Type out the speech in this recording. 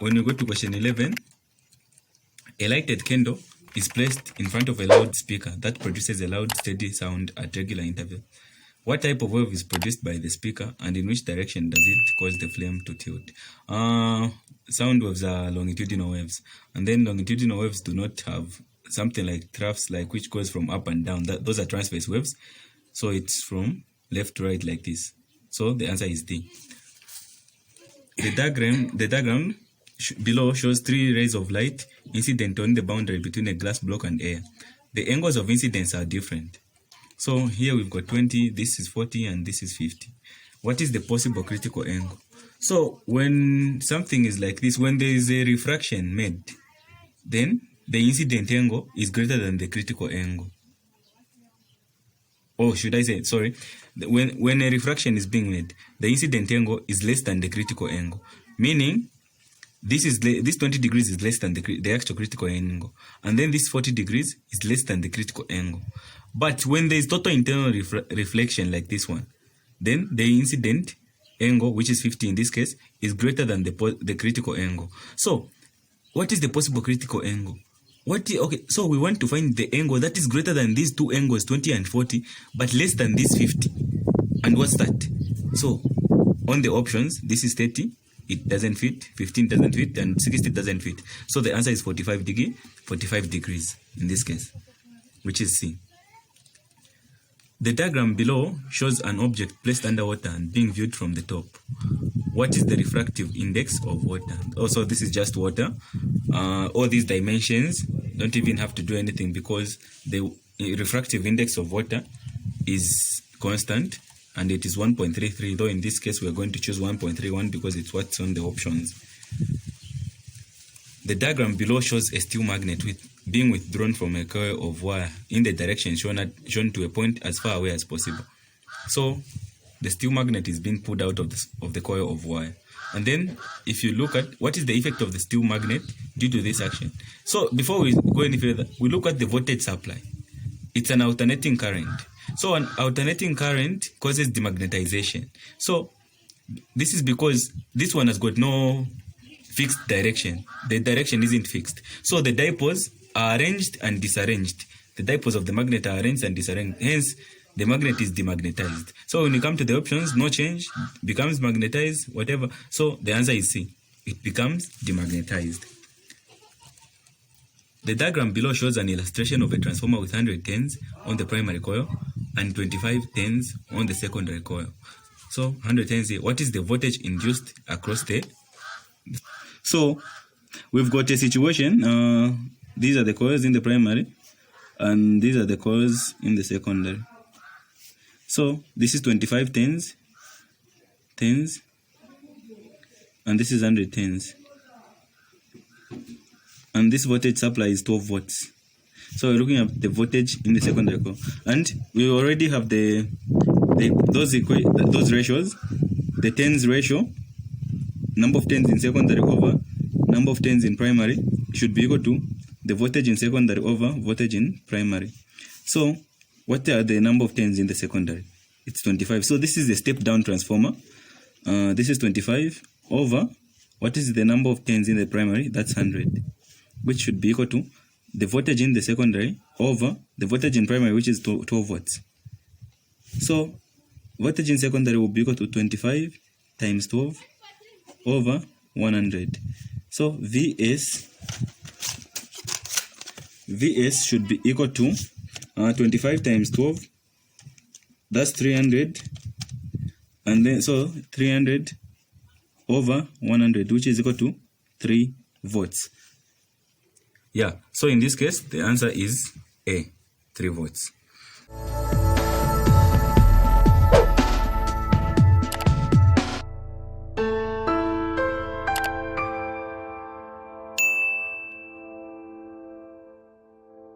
when we go to question 11, a lighted candle is placed in front of a loudspeaker that produces a loud, steady sound at regular intervals. What type of wave is produced by the speaker, and in which direction does it cause the flame to tilt? Sound waves are longitudinal waves, and then longitudinal waves do not have something like troughs, like which goes from up and down. Those are transverse waves, so it's from left to right like this. So the answer is D. The diagram below shows 3 rays of light incident on the boundary between a glass block and air. The angles of incidence are different. So here we've got 20, this is 40, and this is 50. What is the possible critical angle? So when something is like this, when there is a refraction made, then the incident angle is greater than the critical angle. Or should I say, sorry, when a refraction is being made, the incident angle is less than the critical angle. Meaning, this 20 degrees is less than the actual critical angle. And then this 40 degrees is less than the critical angle. But when there is total internal reflection like this one, then the incident angle, which is 50 in this case, is greater than the critical angle. So, what is the possible critical angle? Okay, so we want to find the angle that is greater than these two angles, 20 and 40, but less than this 50. And what's that? So, on the options, this is 30, it doesn't fit, 15 doesn't fit, and 60 doesn't fit. So the answer is 45 degrees in this case, which is C. The diagram below shows an object placed underwater and being viewed from the top. What is the refractive index of water? Also, this is just water. All these dimensions don't even have to do anything because the refractive index of water is constant and it is 1.33, though in this case we're going to choose 1.31 because it's what's on the options. The diagram below shows a steel magnet being withdrawn from a coil of wire in the direction shown to a point as far away as possible. So the steel magnet is being pulled out of the coil of wire. And then if you look at what is the effect of the steel magnet due to this action. So before we go any further, we look at the voltage supply. It's an alternating current. So an alternating current causes demagnetization. So this is because this one has got no fixed direction. The direction isn't fixed. So the dipoles are arranged and disarranged. The dipoles of the magnet are arranged and disarranged. Hence, the magnet is demagnetized. So when you come to the options, no change, becomes magnetized, whatever. So the answer is C. It becomes demagnetized. The diagram below shows an illustration of a transformer with 100 turns on the primary coil and 25 turns on the secondary coil. So 100 turns here. What is the voltage induced across the... So we've got a situation. These are the coils in the primary and these are the coils in the secondary. So this is 25 turns, and this is 100 turns. And this voltage supply is 12 volts. So we're looking at the voltage in the secondary coil. And we already have those ratios. The turns ratio, number of turns in secondary over number of turns in primary, should be equal to the voltage in secondary over voltage in primary. So what are the number of turns in the secondary? It's 25. So this is a step down transformer. This is 25 over, what is the number of turns in the primary? That's 100, which should be equal to the voltage in the secondary over the voltage in primary, which is 12 volts. So voltage in secondary will be equal to 25 times 12 over 100. So VS should be equal to 25 times 12, that's 300, and then so 300 over 100, which is equal to 3 volts. Yeah, so in this case, the answer is A, 3 volts.